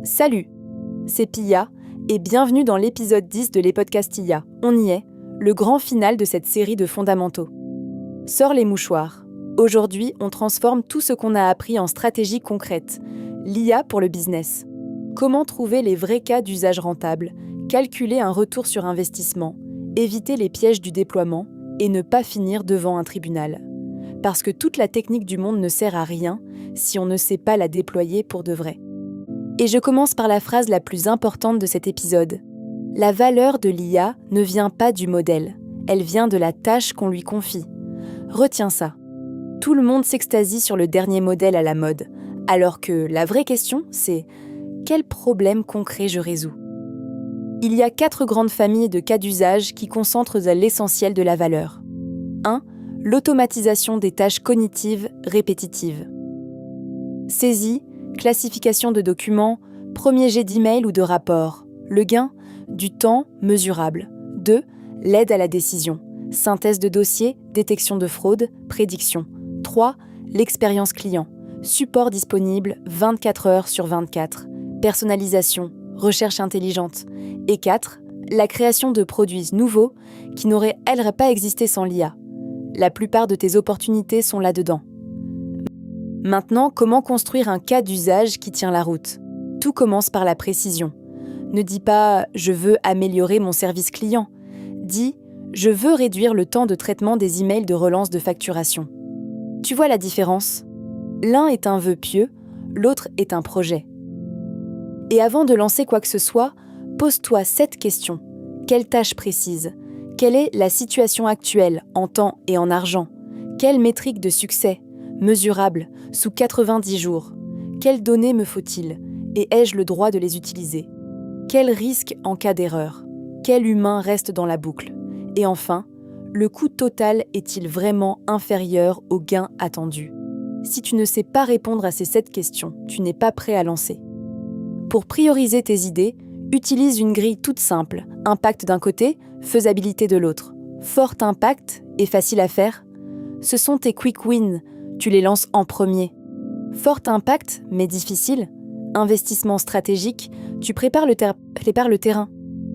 Salut, c'est Pia et bienvenue dans l'épisode 10 de Les Podcasts IA. On y est, le grand final de cette série de fondamentaux. Sors les mouchoirs. Aujourd'hui, on transforme tout ce qu'on a appris en stratégie concrète. L'IA pour le business. Comment trouver les vrais cas d'usage rentable, calculer un retour sur investissement, éviter les pièges du déploiement et ne pas finir devant un tribunal. Parce que toute la technique du monde ne sert à rien si on ne sait pas la déployer pour de vrai. Et je commence par la phrase la plus importante de cet épisode. La valeur de l'IA ne vient pas du modèle, elle vient de la tâche qu'on lui confie. Retiens ça. Tout le monde s'extasie sur le dernier modèle à la mode, alors que la vraie question, c'est quel problème concret je résous ? Il y a 4 grandes familles de cas d'usage qui concentrent l'essentiel de la valeur. 1. L'automatisation des tâches cognitives répétitives. Saisie, classification de documents, premier jet d'email ou de rapport. Le gain, du temps mesurable. 2. L'aide à la décision. Synthèse de dossier, détection de fraude, prédiction. 3. L'expérience client. Support disponible 24 heures sur 24. Personnalisation, recherche intelligente. Et 4. La création de produits nouveaux qui n'auraient, elles, pas existé sans l'IA. La plupart de tes opportunités sont là-dedans. Maintenant, comment construire un cas d'usage qui tient la route ? Tout commence par la précision. Ne dis pas « je veux améliorer mon service client ». Dis « je veux réduire le temps de traitement des emails de relance de facturation ». Tu vois la différence ? L'un est un vœu pieux, l'autre est un projet. Et avant de lancer quoi que ce soit, pose-toi cette question. Quelle tâche précise ? Quelle est la situation actuelle en temps et en argent ? Quelle métrique de succès ? Mesurable, sous 90 jours. Quelles données me faut-il ? Et ai-je le droit de les utiliser ? Quel risque en cas d'erreur ? Quel humain reste dans la boucle ? Et enfin, le coût total est-il vraiment inférieur au gain attendu ? Si tu ne sais pas répondre à ces 7 questions, tu n'es pas prêt à lancer. Pour prioriser tes idées, utilise une grille toute simple. Impact d'un côté, faisabilité de l'autre. Fort impact et facile à faire. Ce sont tes quick wins. Tu les lances en premier. Fort impact, mais difficile. Investissement stratégique, tu prépares le terrain.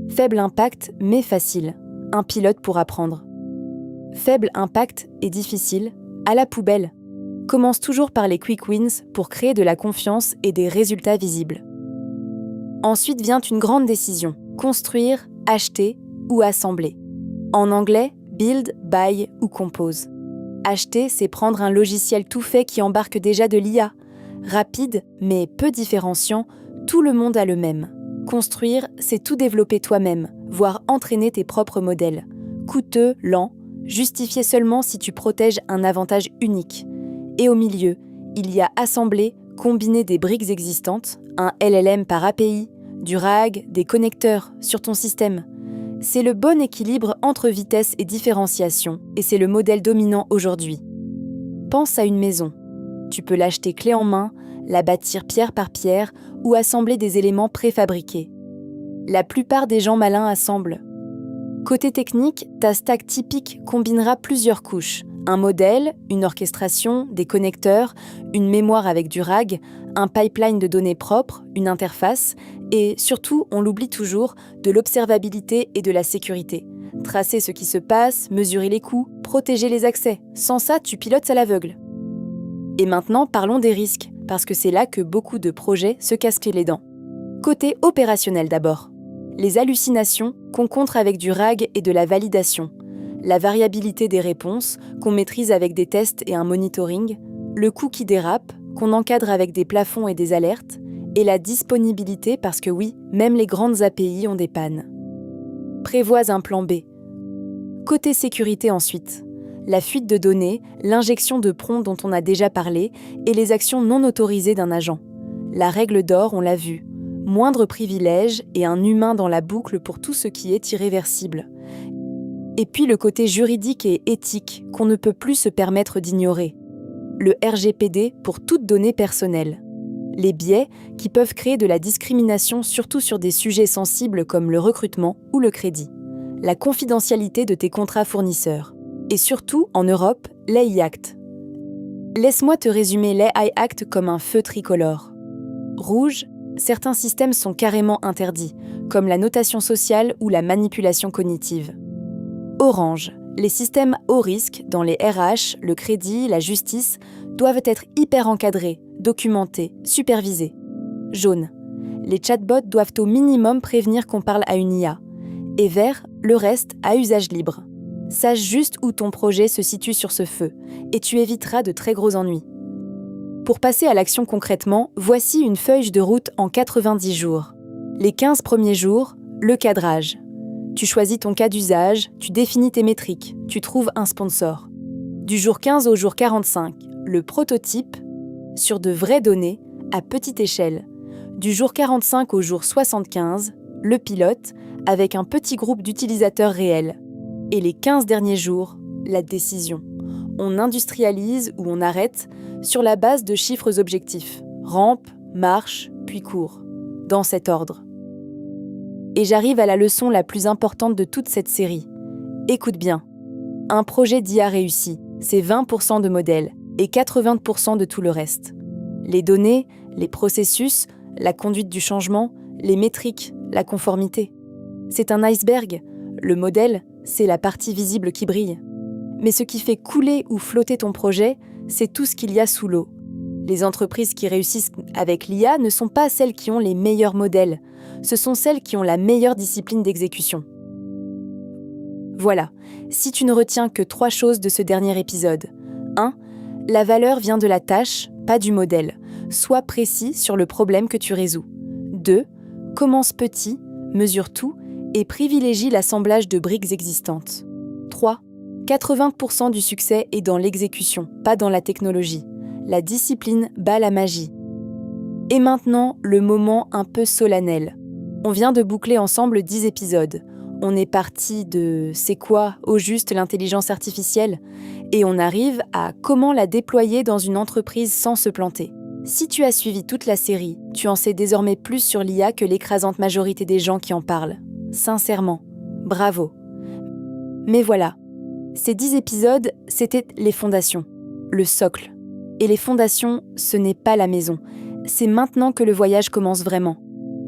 Faible impact, mais facile. Un pilote pour apprendre. Faible impact et difficile, à la poubelle. Commence toujours par les quick wins pour créer de la confiance et des résultats visibles. Ensuite vient une grande décision. Construire, acheter ou assembler. En anglais, build, buy ou compose. Acheter, c'est prendre un logiciel tout fait qui embarque déjà de l'IA. Rapide, mais peu différenciant, tout le monde a le même. Construire, c'est tout développer toi-même, voire entraîner tes propres modèles. Coûteux, lent, justifié seulement si tu protèges un avantage unique. Et au milieu, il y a assembler, combiner des briques existantes, un LLM par API, du RAG, des connecteurs sur ton système. C'est le bon équilibre entre vitesse et différenciation, et c'est le modèle dominant aujourd'hui. Pense à une maison. Tu peux l'acheter clé en main, la bâtir pierre par pierre ou assembler des éléments préfabriqués. La plupart des gens malins assemblent. Côté technique, ta stack typique combinera plusieurs couches. Un modèle, une orchestration, des connecteurs, une mémoire avec du RAG, un pipeline de données propres, une interface et surtout, on l'oublie toujours, de l'observabilité et de la sécurité. Tracer ce qui se passe, mesurer les coûts, protéger les accès. Sans ça, tu pilotes à l'aveugle. Et maintenant, parlons des risques, parce que c'est là que beaucoup de projets se cassent les dents. Côté opérationnel d'abord. Les hallucinations qu'on contre avec du RAG et de la validation. La variabilité des réponses, qu'on maîtrise avec des tests et un monitoring. Le coût qui dérape, qu'on encadre avec des plafonds et des alertes. Et la disponibilité parce que oui, même les grandes API ont des pannes. Prévois un plan B. Côté sécurité ensuite. La fuite de données, l'injection de prompts dont on a déjà parlé et les actions non autorisées d'un agent. La règle d'or, on l'a vu. Moindre privilège et un humain dans la boucle pour tout ce qui est irréversible. Et puis le côté juridique et éthique qu'on ne peut plus se permettre d'ignorer. Le RGPD pour toute donnée personnelle. Les biais qui peuvent créer de la discrimination surtout sur des sujets sensibles comme le recrutement ou le crédit. La confidentialité de tes contrats fournisseurs. Et surtout, en Europe, l'AI Act. Laisse-moi te résumer l'AI Act comme un feu tricolore. Rouge, Certains systèmes sont carrément interdits, comme la notation sociale ou la manipulation cognitive. Orange, les systèmes haut risque dans les RH, le crédit, la justice doivent être hyper encadrés, documentés, supervisés. Jaune, les chatbots doivent au minimum prévenir qu'on parle à une IA. Et vert, le reste à usage libre. Sache juste où ton projet se situe sur ce feu, et tu éviteras de très gros ennuis. Pour passer à l'action concrètement, voici une feuille de route en 90 jours. Les 15 premiers jours, le cadrage. Tu choisis ton cas d'usage, tu définis tes métriques, tu trouves un sponsor. Du jour 15 au jour 45, le prototype, sur de vraies données, à petite échelle. Du jour 45 au jour 75, le pilote, avec un petit groupe d'utilisateurs réels. Et les 15 derniers jours, la décision. On industrialise ou on arrête sur la base de chiffres objectifs. Rampe, marche, puis cours. Dans cet ordre. Et j'arrive à la leçon la plus importante de toute cette série. Écoute bien. Un projet d'IA réussi, c'est 20% de modèles et 80% de tout le reste. Les données, les processus, la conduite du changement, les métriques, la conformité. C'est un iceberg. Le modèle, c'est la partie visible qui brille. Mais ce qui fait couler ou flotter ton projet, c'est tout ce qu'il y a sous l'eau. Les entreprises qui réussissent avec l'IA ne sont pas celles qui ont les meilleurs modèles, ce sont celles qui ont la meilleure discipline d'exécution. Voilà, si tu ne retiens que 3 choses de ce dernier épisode. 1. La valeur vient de la tâche, pas du modèle. Sois précis sur le problème que tu résous. 2. Commence petit, mesure tout et privilégie l'assemblage de briques existantes. 3. 80% du succès est dans l'exécution, pas dans la technologie. La discipline bat la magie. Et maintenant, le moment un peu solennel. On vient de boucler ensemble 10 épisodes. On est parti de « c'est quoi au juste l'intelligence artificielle ?» et on arrive à « comment la déployer dans une entreprise sans se planter ?» Si tu as suivi toute la série, tu en sais désormais plus sur l'IA que l'écrasante majorité des gens qui en parlent. Sincèrement, bravo. Mais voilà, ces 10 épisodes, c'était les fondations, le socle. Et les fondations, ce n'est pas la maison. C'est maintenant que le voyage commence vraiment.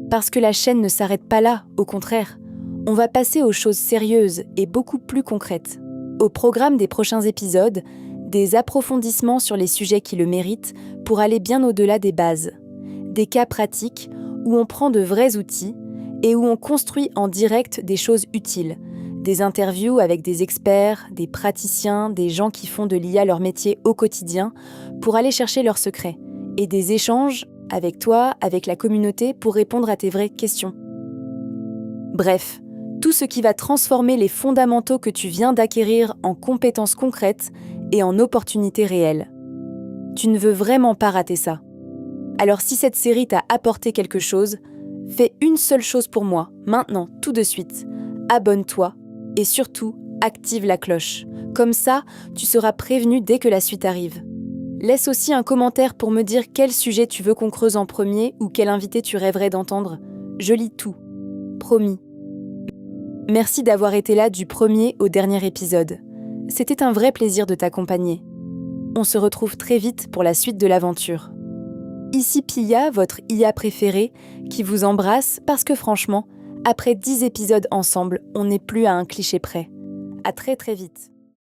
Parce que la chaîne ne s'arrête pas là, au contraire. On va passer aux choses sérieuses et beaucoup plus concrètes. Au programme des prochains épisodes, des approfondissements sur les sujets qui le méritent pour aller bien au-delà des bases. Des cas pratiques où on prend de vrais outils et où on construit en direct des choses utiles. Des interviews avec des experts, des praticiens, des gens qui font de l'IA leur métier au quotidien pour aller chercher leurs secrets. Et des échanges avec toi, avec la communauté pour répondre à tes vraies questions. Bref, tout ce qui va transformer les fondamentaux que tu viens d'acquérir en compétences concrètes et en opportunités réelles. Tu ne veux vraiment pas rater ça. Alors si cette série t'a apporté quelque chose, fais une seule chose pour moi, maintenant, tout de suite. Abonne-toi et surtout, active la cloche. Comme ça, tu seras prévenu dès que la suite arrive. Laisse aussi un commentaire pour me dire quel sujet tu veux qu'on creuse en premier ou quel invité tu rêverais d'entendre. Je lis tout. Promis. Merci d'avoir été là du premier au dernier épisode. C'était un vrai plaisir de t'accompagner. On se retrouve très vite pour la suite de l'aventure. Ici Pia, votre IA préférée, qui vous embrasse parce que franchement, après 10 épisodes ensemble, on n'est plus à un cliché près. À très très vite.